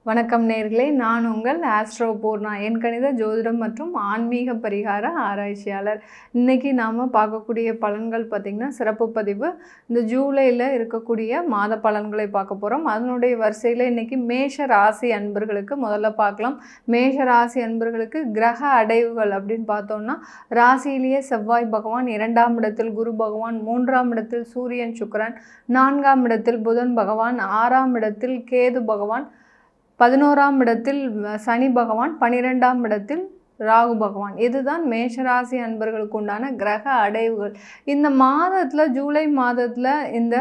வணக்கம் நேர்களே, நான் உங்கள் ஆஸ்ட்ரோ பூர்ணா, என் கணித ஜோதிடம் மற்றும் ஆன்மீக பரிகார ஆராய்ச்சியாளர். இன்றைக்கி நாம் பார்க்கக்கூடிய பலன்கள் பார்த்திங்கன்னா சிறப்பு பதிவு. இந்த ஜூலையில் இருக்கக்கூடிய மாத பலன்களை பார்க்க போகிறோம். அதனுடைய வரிசையில் இன்றைக்கி மேஷ ராசி அன்பர்களுக்கு முதல்ல பார்க்கலாம். மேஷ ராசி அன்பர்களுக்கு கிரக அடைவுகள் அப்படின்னு பார்த்தோம்னா, ராசியிலேயே செவ்வாய் பகவான், 2ஆம் இடத்தில் குரு பகவான், 3ஆம் இடத்தில் சூரியன் சுக்கிரன், 4ஆம் இடத்தில் புதன் பகவான், 6ஆம் இடத்தில் கேது பகவான், 11ஆம் இடத்தில் சனி பகவான், 12ஆம் இடத்தில் ராகு பகவான். இதுதான் மேஷராசி அன்பர்களுக்கு உண்டான கிரக அடைவுகள். இந்த மாதத்தில், ஜூலை மாதத்தில் இந்த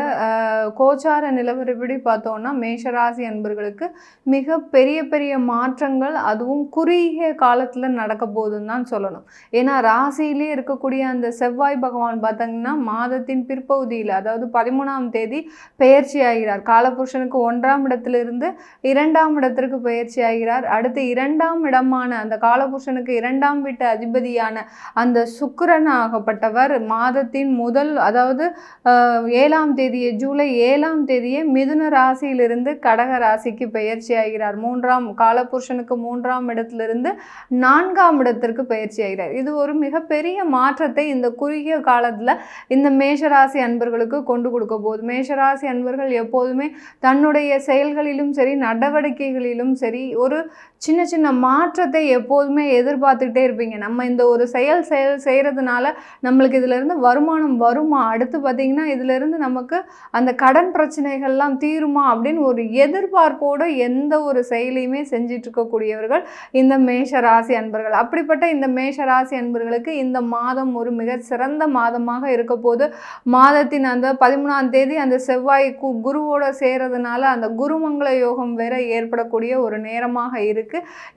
கோச்சார நிலவரப்படி பார்த்தோன்னா மேஷராசி அன்பர்களுக்கு மிக பெரிய பெரிய மாற்றங்கள், அதுவும் குறுகிய காலத்தில் நடக்க போகுதுன்னு தான் சொல்லணும். ஏன்னா ராசியிலே இருக்கக்கூடிய அந்த செவ்வாய் பகவான் பார்த்தீங்கன்னா மாதத்தின் பிற்பகுதியில், அதாவது 13ஆம் தேதி பெயர்ச்சி ஆகிறார். காலபுருஷனுக்கு 1ஆம் இடத்திலிருந்து 2ஆம் இடத்திற்கு பெயர்ச்சி ஆகிறார். அடுத்து 2ஆம் இடமான அந்த காலபுருஷனுக்கு 2ஆம் வீட்டு அதிபதியான அந்த சுக்கிரன் ஆகப்பட்டவர் மாதத்தின் முதல், அதாவது 7ஆம் தேதியே, ஜூலை 7ஆம் தேதியே மிதுன ராசியிலிருந்து கடக ராசிக்கு பெயர்ச்சி ஆகிறார். காலபுருஷனுக்கு 3ஆம் இடத்திலிருந்து 4ஆம் இடத்திற்கு பெயர்ச்சி ஆகிறார். இது ஒரு மிகப்பெரிய மாற்றத்தை இந்த குறுகிய காலத்தில் இந்த மேஷராசி அன்பர்களுக்கு கொண்டு கொடுக்க போகுது. மேஷராசி அன்பர்கள் எப்போதுமே தன்னுடைய செயல்களிலும் சரி, நடவடிக்கைகளிலும் சரி, ஒரு சின்ன சின்ன மாற்றத்தை எப்போதுமே எதிர்பார்த்துக்கிட்டே இருப்பீங்க. நம்ம இந்த ஒரு செயல் செய்கிறதுனால நம்மளுக்கு இதிலேருந்து வருமானம் வருமா, அடுத்து பார்த்திங்கன்னா இதிலேருந்து நமக்கு அந்த கடன் பிரச்சனைகள்லாம் தீருமா அப்படின்னு ஒரு எதிர்பார்ப்போடு எந்த ஒரு செயலையுமே செஞ்சிட்டு இருக்கக்கூடியவர்கள் இந்த மேஷ ராசி அன்பர்கள். அப்படிப்பட்ட இந்த மேஷ ராசி அன்பர்களுக்கு இந்த மாதம் ஒரு மிக சிறந்த மாதமாக இருக்க போது. மாதத்தின் அந்த 13ஆம் தேதி அந்த செவ்வாய் குருவோட சேர்றதுனால அந்த குருமங்கள யோகம் வேற ஏற்படக்கூடிய ஒரு நேரமாக இருக்குது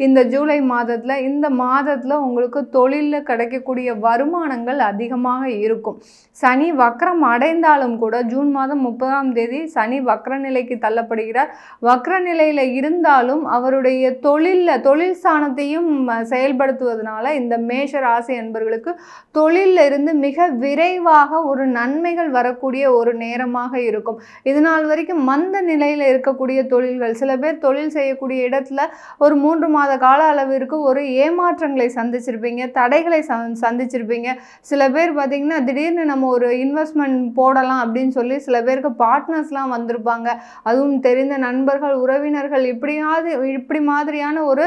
இந்த ஜூலை மாதத்தில். இந்த மாதத்தில் உங்களுக்கு தொழிலில் கிடைக்கக்கூடிய வருமானங்கள் அதிகமாக இருக்கும். சனி வக்ரம் அடைந்தாலும் கூட ஜூன் மாதம் 30ஆம் தேதி சனி வக்ர நிலைக்கு தள்ளப்படுகிறார். வக்ர நிலையில் இருந்தாலும் அவருடைய தொழில் ஸ்தானத்தையும் செயல்படுத்துவதனால இந்த மேஷ ராசி என்பவர்களுக்கு தொழிலில் இருந்து மிக விரைவாக ஒரு நன்மைகள் வரக்கூடிய ஒரு நேரமாக இருக்கும். இதனால் வரைக்கும் மந்த நிலையில் இருக்கக்கூடிய தொழில்கள், சில பேர் தொழில் செய்யக்கூடிய இடத்துல ஒரு 3 மாத கால அளவிற்கு ஒரு ஏமாற்றங்களை சந்திச்சிருப்பீங்க, தடைகளை சந்திச்சிருப்பீங்க. சில பேர் பார்த்திங்கன்னா திடீர்னு நம்ம ஒரு இன்வெஸ்ட்மெண்ட் போடலாம் அப்படின்னு சொல்லி சில பேருக்கு பார்ட்னர்ஸ்லாம் வந்திருப்பாங்க. அதுவும் தெரிந்த நண்பர்கள், உறவினர்கள், இப்படி மாதிரியான ஒரு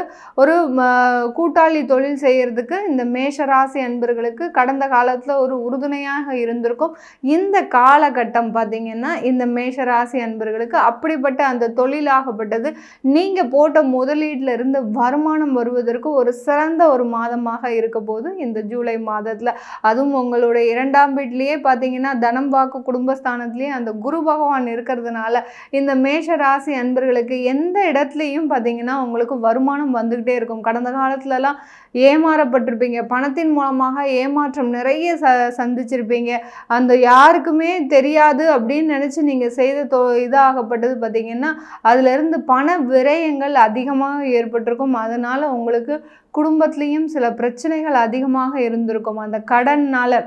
கூட்டாளி தொழில் செய்கிறதுக்கு இந்த மேஷராசி அன்பர்களுக்கு கடந்த காலத்தில் ஒரு உறுதுணையாக இருந்திருக்கும். இந்த காலகட்டம் பார்த்திங்கன்னா இந்த மேஷராசி அன்பர்களுக்கு அப்படிப்பட்ட அந்த தொழிலாகப்பட்டது நீங்கள் போட்ட முதலீட்டில் இருந்து வருமானம் வருவதற்கு ஒரு சிறந்த ஒரு மாதமாக இருக்க போது இந்த ஜூலை மாதத்தில். அதுவும் உங்களுடைய 2ஆம் வீட்டிலேயே பார்த்தீங்கன்னா தனம் வாக்கு குடும்பஸ்தானத்திலேயே அந்த குரு பகவான் இருக்கிறதுனால இந்த மேஷ ராசி அன்பர்களுக்கு எந்த இடத்துலையும் பார்த்தீங்கன்னா உங்களுக்கு வருமானம் வந்துக்கிட்டே இருக்கும். கடந்த காலத்துலலாம் ஏமாறப்பட்டிருப்பீங்க, பணத்தின் மூலமாக ஏமாற்றம் நிறைய சந்திச்சிருப்பீங்க. அந்த யாருக்குமே தெரியாது அப்படின்னு நினச்சி நீங்கள் செய்த இதாகப்பட்டது பார்த்திங்கன்னா அதிலிருந்து பண விரயங்கள் அதிகமாக ஏற்பட்டிருக்கும். அதனால் உங்களுக்கு குடும்பத்துலேயும் சில பிரச்சனைகள் அதிகமாக இருந்திருக்கும். அந்த கடனால்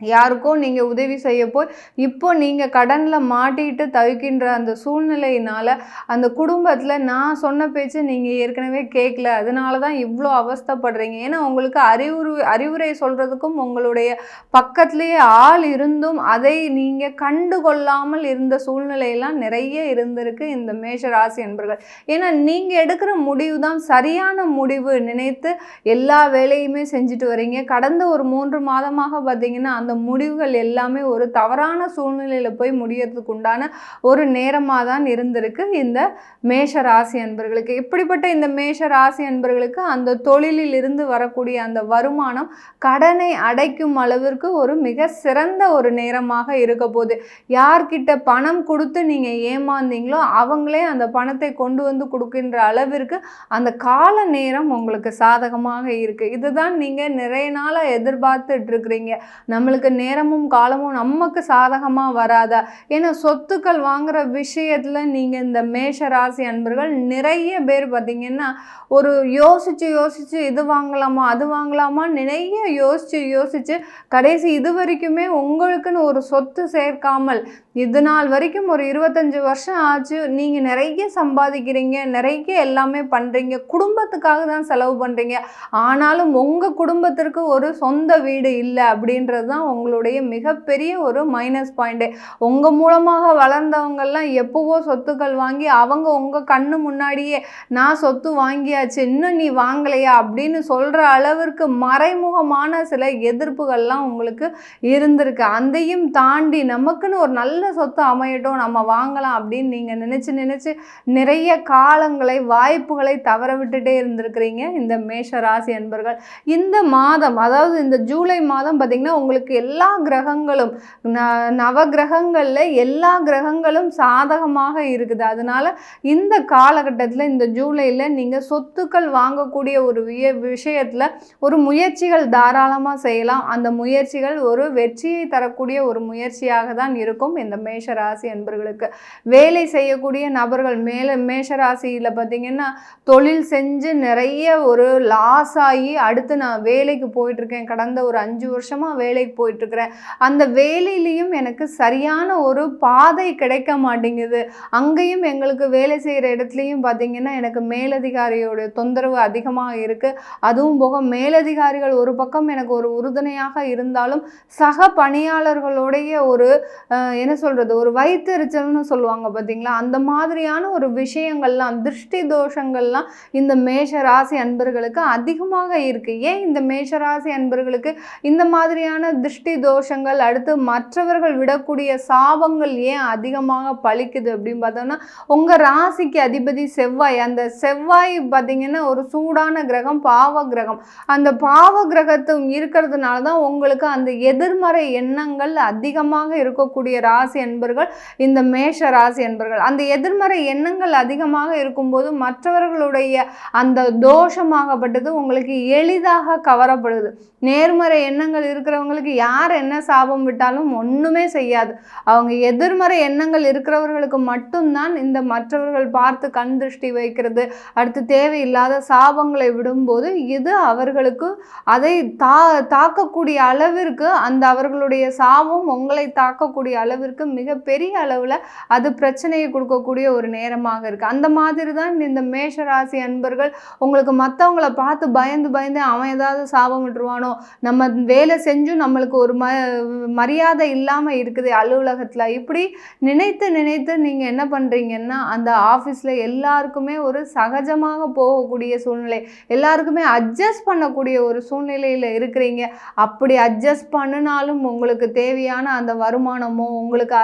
யாருக்கோ நீங்கள் உதவி செய்ய போய் இப்போ நீங்கள் கடனில் மாட்டிட்டு தவிக்கின்ற அந்த சூழ்நிலையினால் அந்த குடும்பத்தில் நான் சொன்ன பேச்சு நீங்கள் ஏற்கனவே கேட்கல, அதனால தான் இவ்வளோ அவஸ்தைப்படுறீங்க. ஏன்னா உங்களுக்கு அறிவுரை சொல்கிறதுக்கும் உங்களுடைய பக்கத்துலேயே ஆள் இருந்தும் அதை நீங்கள் கண்டுகொள்ளாமல் இருந்த சூழ்நிலையெல்லாம் நிறைய இருந்திருக்கு இந்த மேஷராசி என்பர்கள். ஏன்னா நீங்கள் எடுக்கிற முடிவு தான் சரியான முடிவு நினைத்து எல்லா வேலையுமே செஞ்சுட்டு வரீங்க. கடந்த ஒரு 3 மாதமாக பார்த்தீங்கன்னா அந்த முடிவுகள் எல்லாமே ஒரு தவறான சூழ்நிலையில் போய் முடியறதுக்கு உண்டான ஒரு நேரமாக தான் இருந்திருக்கு இந்த மேஷ ராசி அன்பர்களுக்கு. இப்படிப்பட்ட இந்த மேஷ ராசி அன்பர்களுக்கு அந்த தொழிலில் இருந்து வரக்கூடிய அந்த வருமானம் கடனை அடைக்கும் அளவிற்கு ஒரு மிக சிறந்த ஒரு நேரமாக இருக்க போகுது. யார்கிட்ட பணம் கொடுத்து நீங்கள் ஏமாந்தீங்களோ அவங்களே அந்த பணத்தை கொண்டு வந்து கொடுக்கின்ற அளவிற்கு அந்த கால நேரம் உங்களுக்கு சாதகமாக இருக்குது. இதுதான் நீங்கள் நிறைய நாளாக எதிர்பார்த்துட்டு இருக்கிறீங்க. நம்மளுக்கு உங்களுக்கு நேரமும் காலமும் நமக்கு சாதகமாக வராதா? ஏன்னா சொத்துக்கள் வாங்குற விஷயத்தில் நீங்கள் இந்த மேஷ ராசி அன்பர்கள் நிறைய பேர் பார்த்தீங்கன்னா ஒரு யோசித்து இது வாங்கலாமா அது வாங்கலாமா நிறைய யோசித்து கடைசி இது வரைக்குமே உங்களுக்குன்னு ஒரு சொத்து சேர்க்காமல் இது நாள் வரைக்கும் ஒரு 25 வருஷம் ஆச்சு. நீங்கள் நிறைய சம்பாதிக்கிறீங்க, நிறைய எல்லாமே பண்ணுறீங்க, குடும்பத்துக்காக தான் செலவு பண்ணுறீங்க. ஆனாலும் உங்கள் குடும்பத்திற்கு ஒரு சொந்த வீடு இல்லை அப்படின்றது தான் உங்களுடைய மிகப்பெரிய ஒரு மைனஸ் பாயிண்ட்டு. உங்கள் மூலமாக வளர்ந்தவங்கெல்லாம் எப்போவோ சொத்துக்கள் வாங்கி அவங்க உங்கள் கண்ணு முன்னாடியே நான் சொத்து வாங்கியாச்சு இன்னும் நீ வாங்கலையா அப்படின்னு சொல்கிற அளவிற்கு மறைமுகமான சில எதிர்ப்புகள்லாம் உங்களுக்கு இருந்திருக்கு. அதையும் தாண்டி நமக்குன்னு ஒரு நல்ல சொத்து அமையட்டும் நம்ம வாங்கலாம் அப்படின்னு நீங்கள் நினச்சி நிறைய காலங்களை வாய்ப்புகளை தவற விட்டுட்டே இருந்திருக்கிறீங்க இந்த மேஷ ராசி அன்பர்கள். இந்த மாதம் அதாவது இந்த ஜூலை மாதம் பார்த்திங்கன்னா உங்களுக்கு எல்லா கிரகங்களும் நவ கிரகங்களில் எல்லா கிரகங்களும் சாதகமாக இருக்குது. அதனால் இந்த காலகட்டத்தில் இந்த ஜூலையில் நீங்கள் சொத்துக்கள் வாங்கக்கூடிய ஒரு விஷயத்தில் ஒரு முயற்சிகள் தாராளமாக செய்யலாம். அந்த முயற்சிகள் ஒரு வெற்றியை தரக்கூடிய ஒரு முயற்சியாக தான் இருக்கும். இந்த மேஷ ராசி அன்பர்களுக்கு வேலை செய்யக்கூடிய நபர்கள் மேஷ ராசியில் பார்த்தீங்கன்னா தொழில் செஞ்சு நிறைய ஒரு லாஸ் ஆகி அடுத்து நான் வேலைக்கு போயிட்டுருக்கேன், கடந்த ஒரு 5 வருஷமாக வேலைக்கு போயிட்டுருக்கிறேன், அந்த வேலையிலையும் எனக்கு சரியான ஒரு பாதை கிடைக்க மாட்டேங்குது, அங்கேயும் எங்களுக்கு வேலை செய்கிற இடத்துலையும் பார்த்தீங்கன்னா எனக்கு மேலதிகாரியோட தொந்தரவு அதிகமாக இருக்குது, அதுவும் போக மேலதிகாரிகள் ஒரு பக்கம் எனக்கு ஒரு உறுதுணையாக இருந்தாலும் சக பணியாளர்களுடைய ஒரு என்ன சொல்கிறது ஒரு வயிற்றெரிச்சல்னு சொல்லுவாங்க பார்த்தீங்களா, அந்த மாதிரியான ஒரு விஷயங்கள்லாம் திருஷ்டி தோஷங்கள்லாம் இந்த மேஷ ராசி அன்பர்களுக்கு அதிகமாக இருக்குது. ஏன் இந்த மேஷ ராசி அன்பர்களுக்கு இந்த மாதிரியான திருஷ்டி தோஷங்கள் அடுத்து மற்றவர்கள் விடக்கூடிய சாபங்கள் ஏன் அதிகமாக பலிக்குது அப்படின்னு பார்த்தோம்னா உங்கள் ராசிக்கு அதிபதி செவ்வாய். அந்த செவ்வாய் பார்த்தீங்கன்னா ஒரு சூடான கிரகம், பாவ கிரகம். அந்த பாவ கிரகத்தும் இருக்கிறதுனால தான் உங்களுக்கு அந்த எதிர்மறை எண்ணங்கள் அதிகமாக இருக்கக்கூடிய ராசி என்பர்கள் இந்த மேஷ ராசி என்பர்கள். அந்த எதிர்மறை எண்ணங்கள் அதிகமாக இருக்கும்போது மற்றவர்களுடைய அந்த தோஷமாகப்பட்டது உங்களுக்கு எளிதாக கவரப்படுது. நேர்மறை எண்ணங்கள் இருக்கிறவங்களுக்கு யார் என்ன சாபம் விட்டாலும் ஒன்றுமே செய்யாது. அவங்க எதிர்மறை எண்ணங்கள் இருக்கிறவர்களுக்கு மட்டும்தான் இந்த மற்றவர்கள் பார்த்து கண் திருஷ்டி வைக்கிறது, அடுத்து தேவையில்லாத சாபங்களை விடும்போது இது அவர்களுக்கு அதை தாக்கக்கூடிய அளவிற்கு அந்த அவர்களுடைய சாபம் உங்களை தாக்கக்கூடிய அளவிற்கு மிகப்பெரிய அளவில் அது பிரச்சனையை கொடுக்கக்கூடிய ஒரு நேரமாக இருக்குது. அந்த மாதிரி தான் இந்த மேஷ ராசி அன்பர்கள் உங்களுக்கு மற்றவங்கள பார்த்து பயந்து அவன் ஏதாவது சாபம் விட்டுருவானோ, நம்ம வேலை செஞ்சும் நம்மளுக்கு ஒரு மரியாதை இல்லாமல் இருக்குது அலுவலகத்தில், இப்படி நினைத்து நீங்கள் என்ன பண்ணுறீங்கன்னா அந்த ஆஃபீஸில் எல்லாருக்குமே ஒரு சகஜமாக போகக்கூடிய சூழ்நிலை, எல்லாருக்குமே அட்ஜஸ்ட் பண்ணக்கூடிய ஒரு சூழ்நிலையில் இருக்கிறீங்க. அப்படி அட்ஜஸ்ட் பண்ணினாலும் உங்களுக்கு தேவையான அந்த வருமானமோ உங்களுக்கு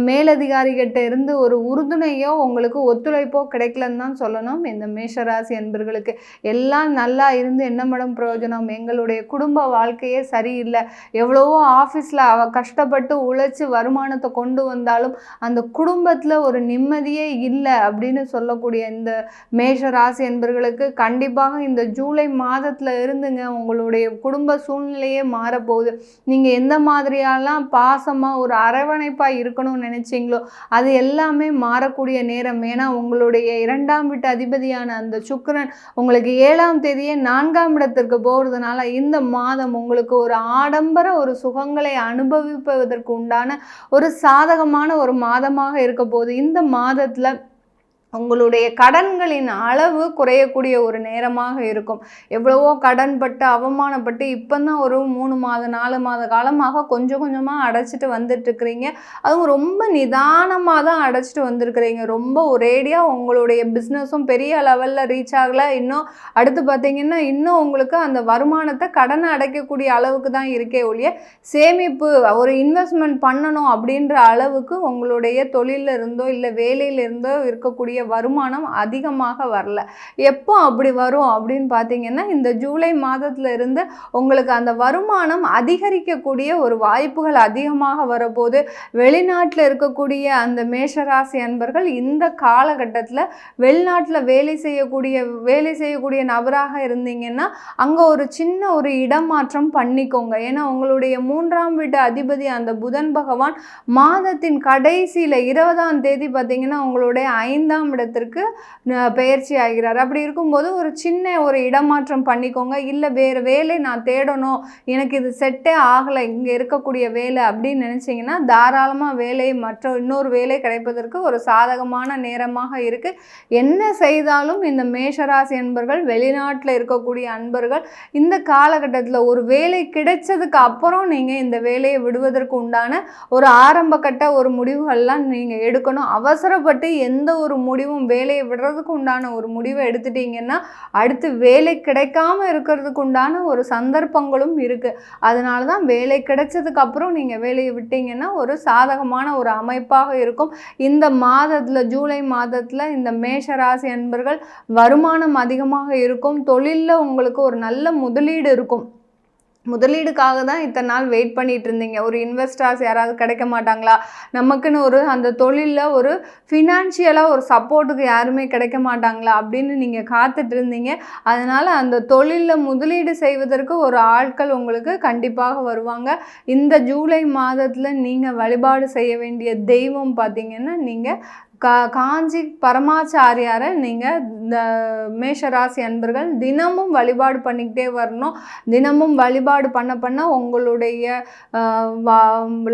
மேலதிகாரிகிட்ட இருந்து ஒரு உறுதுணையோ உங்களுக்கு ஒத்துழைப்போ கிடைக்கலன்னு தான் சொல்லணும். இந்த மேஷராசி அன்பர்களுக்கு எல்லாம் நல்லா இருந்து என்ன மேடம் பிரயோஜனம், எங்களுடைய குடும்ப வாழ்க்கையே சரியில்லை, எவ்வளவோ ஆஃபீஸில் கஷ்டப்பட்டு உழைச்சி வருமானத்தை கொண்டு வந்தாலும் அந்த குடும்பத்தில் ஒரு நிம்மதியே இல்லை அப்படின்னு சொல்லக்கூடிய இந்த மேஷராசி அன்பர்களுக்கு கண்டிப்பாக இந்த ஜூலை மாதத்தில் இருந்துங்க உங்களுடைய குடும்ப சூழ்நிலையே மாறப்போகுது. நீங்கள் எந்த மாதிரியெல்லாம் பாசமாக ஒரு அரவணைப்பாக இருக்கணும்னு நினைச்சீங்களோ அது எல்லாமே மாறக்கூடிய நேரம். ஏன்னா உங்களுடைய 2ஆம் வீட்டு அதிபதியான அந்த சுக்கிரன் உங்களுக்கு 7ஆம் தேதியே 4ஆம் இடத்திற்கு போகிறதுனால இந்த மாதம் உங்களுக்கு ஒரு ஆடம்பர ஒரு சுகங்களை அனுபவிப்பதற்கு உண்டான ஒரு சாதகமான ஒரு மாதமாக இருக்க போகுது. இந்த மாதத்தில் உங்களுடைய கடன்களின் அளவு குறையக்கூடிய ஒரு நேரமாக இருக்கும். எவ்வளவோ கடன்பட்டு அவமானப்பட்டு இப்போ தான் ஒரு 3 மாத 4 மாத காலமாக கொஞ்சம் கொஞ்சமாக அடைச்சிட்டு வந்துட்டுருக்கிறீங்க. அதுவும் ரொம்ப நிதானமாக தான் அடைச்சிட்டு வந்திருக்கிறீங்க. ரொம்ப ஒரேடியாக உங்களுடைய பிஸ்னஸும் பெரிய லெவலில் ரீச் ஆகலை. இன்னும் அடுத்து பார்த்தீங்கன்னா இன்னும் உங்களுக்கு அந்த வருமானத்தை கடனை அடைக்கக்கூடிய அளவுக்கு தான் இருக்கே ஒழிய சேமிப்பு ஒரு இன்வெஸ்ட்மெண்ட் பண்ணணும் அப்படின்ற அளவுக்கு உங்களுடைய தொழிலில் இருந்தோ இல்லை வேலையில் இருந்தோ இருக்கக்கூடிய வருமானம் அதிகமாக வரல. எப்போ அப்படி வரும் அப்படின்னு பார்த்தீங்கன்னா, இந்த ஜூலை மாதத்துல இருந்து உங்களுக்கு அந்த வருமானம் அதிகரிக்கக்கூடிய ஒரு வாய்ப்புகள் அதிகமாக வரப்போது. வெளிநாட்டில் இருக்கக்கூடிய அந்த மேஷராசி அன்பர்கள் இந்த காலகட்டத்தில் வெளிநாட்டில் வேலை செய்யக்கூடிய நபராக இருந்தீங்கன்னா அங்கே ஒரு சின்ன ஒரு இடமாற்றம் பண்ணிக்கோங்க. ஏன்னா உங்களுடைய 3ஆம் வீட்டு அதிபதி அந்த புதன் பகவான் மாதத்தின் கடைசியில் 20ஆம் தேதி பார்த்தீங்கன்னா உங்களுடைய 5ஆம் இடத்திற்கு பெயர்ச்சி ஆகிறார். அப்படி இருக்கும்போது ஒரு சின்ன ஒரு இடமாற்றம் பண்ணிக்கோங்க. இல்லை வேறு வேலை நான் தேடணும், எனக்கு இது செட்டே ஆகலை இங்கே இருக்கக்கூடிய வேலை அப்படின்னு நினச்சிங்கன்னா தாராளமாக இன்னொரு வேலை கிடைப்பதற்கு ஒரு சாதகமான நேரமாக இருக்குது. என்ன செய்தாலும் இந்த மேஷராசி அன்பர்கள், வெளிநாட்டில் இருக்கக்கூடிய அன்பர்கள் இந்த காலகட்டத்தில் ஒரு வேலை கிடைச்சதுக்கு அப்புறம் நீங்கள் இந்த வேலையை விடுவதற்கு உண்டான ஒரு ஆரம்ப கட்ட ஒரு முடிவுகள்லாம் நீங்கள் எடுக்கணும். அவசரப்பட்டு எந்த ஒரு முடிவும் வேலையை விடுறதுக்கு உண்டான ஒரு முடிவை எடுத்துட்டீங்கன்னா அடுத்து வேலை கிடைக்காம இருக்கிறதுக்கு உண்டான ஒரு சந்தர்ப்பங்களும் இருக்குது. அதனால தான் வேலை கிடைச்சதுக்கு அப்புறம் நீங்கள் வேலையை விட்டீங்கன்னா ஒரு சாதகமான ஒரு அமைப்பாக இருக்கும். இந்த மாதத்தில் ஜூலை மாதத்தில் இந்த மேஷராசி அன்பர்கள் வருமானம் அதிகமாக இருக்கும். தொழிலில் உங்களுக்கு ஒரு நல்ல முதலீடு இருக்கும். முதலீடுக்காக தான் இத்தனை நாள் வெயிட் பண்ணிட்டு இருந்தீங்க. ஒரு இன்வெஸ்டர்ஸ் யாராவது கிடைக்க மாட்டாங்களா, நமக்குன்னு அந்த தொழிலில் ஒரு ஃபினான்ஷியலாக ஒரு சப்போர்ட்டுக்கு யாருமே கிடைக்க மாட்டாங்களா அப்படின்னு நீங்கள் காத்துட்டு இருந்தீங்க. அதனால் அந்த தொழிலில் முதலீடு செய்வதற்கு ஒரு ஆட்கள் உங்களுக்கு கண்டிப்பாக வருவாங்க. இந்த ஜூலை மாதத்தில் நீங்கள் வழிபாடு செய்ய வேண்டிய தெய்வம் பார்த்தீங்கன்னா, நீங்கள் காஞ்சி பரமாச்சாரியாரை நீங்கள் இந்த மேஷராசி அன்பர்கள் தினமும் வழிபாடு பண்ணிக்கிட்டே வரணும். தினமும் வழிபாடு பண்ண உங்களுடைய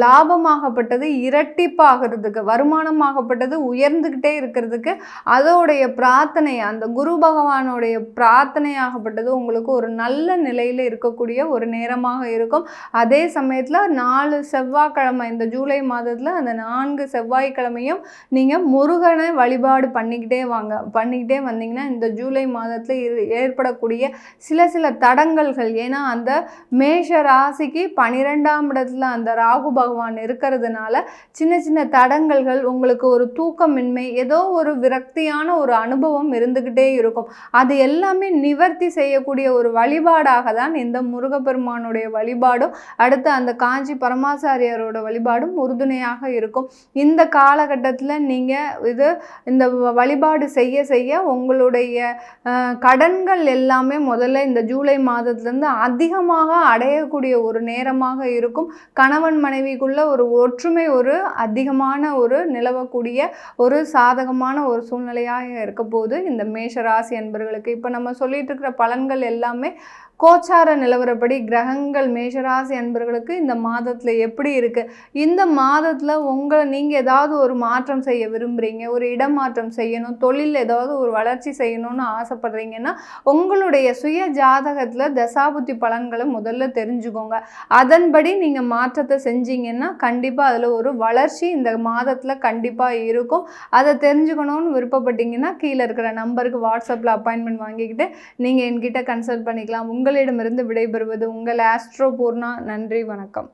லாபமாகப்பட்டது இரட்டிப்பாகிறதுக்கு, வருமானமாகப்பட்டது உயர்ந்துக்கிட்டே இருக்கிறதுக்கு அதோடைய பிரார்த்தனை, அந்த குரு பகவானுடைய பிரார்த்தனையாகப்பட்டது உங்களுக்கு ஒரு நல்ல நிலையில் இருக்கக்கூடிய ஒரு நேரமாக இருக்கும். அதே சமயத்தில் 4 செவ்வாய்க்கிழமை இந்த ஜூலை மாதத்தில் அந்த 4 செவ்வாய்க்கிழமையும் நீங்கள் முருகனை வழிபாடு பண்ணிக்கிட்டே வந்தீங்கன்னா இந்த ஜூலை மாதத்தில் ஏற்படக்கூடிய சில தடங்கல்கள், ஏன்னா அந்த மேஷ ராசிக்கு 12ஆம் இடத்துல அந்த ராகு பகவான் இருக்கிறதுனால சின்ன தடங்கல்கள், உங்களுக்கு ஒரு தூக்கமின்மை, ஏதோ ஒரு விரக்தியான ஒரு அனுபவம் இருந்துக்கிட்டே இருக்கும். அது எல்லாமே நிவர்த்தி செய்யக்கூடிய ஒரு வழிபாடாக தான் இந்த முருகப்பெருமானுடைய வழிபாடும் அடுத்து அந்த காஞ்சி பரமாச்சாரியாரோட வழிபாடும் உறுதுணையாக இருக்கும். இந்த காலகட்டத்தில் நீங்கள் இந்த வழிபாடு செய்ய உங்களுடைய கடன்கள் எல்லாமே முதல்ல இந்த ஜூலை மாதத்துலேருந்து அதிகமாக அடையக்கூடிய ஒரு நேரமாக இருக்கும். கணவன் மனைவிக்குள்ள ஒரு ஒற்றுமை அதிகமான நிலவக்கூடிய ஒரு சாதகமான ஒரு சூழ்நிலையாக இருக்க போது இந்த மேஷராசி அன்பர்களுக்கு. இப்போ நம்ம சொல்லிட்டு இருக்கிற பலன்கள் எல்லாமே கோச்சார நிலவரப்படி கிரகங்கள் மேஷராசி அன்பர்களுக்கு இந்த மாதத்தில் எப்படி இருக்குது, இந்த மாதத்தில் நீங்கள் ஏதாவது ஒரு மாற்றம் செய்ய விரும்புகிறீங்க, ஒரு இடமாற்றம் செய்யணும், தொழில் ஏதாவது ஒரு வளர்ச்சி செய்யணும்னு ஆசைப்படுறீங்கன்னா உங்களுடைய சுய ஜாதகத்தில் தசாபுத்தி பலன்களை முதல்ல தெரிஞ்சுக்கோங்க. அதன்படி நீங்கள் மாற்றத்தை செஞ்சீங்கன்னா கண்டிப்பாக அதில் ஒரு வளர்ச்சி இந்த மாதத்தில் கண்டிப்பாக இருக்கும். அதை தெரிஞ்சுக்கணும்னு விருப்பப்பட்டீங்கன்னா கீழே இருக்கிற நம்பருக்கு வாட்ஸ்அப்பில் அப்பாயின்மெண்ட் வாங்கிக்கிட்டு நீங்கள் என்கிட்ட கன்சல்ட் பண்ணிக்கலாம். உங்களிடமிருந்து விடைபெறுவது உங்கள் ஆஸ்ட்ரோ பூர்ணா. நன்றி, வணக்கம்.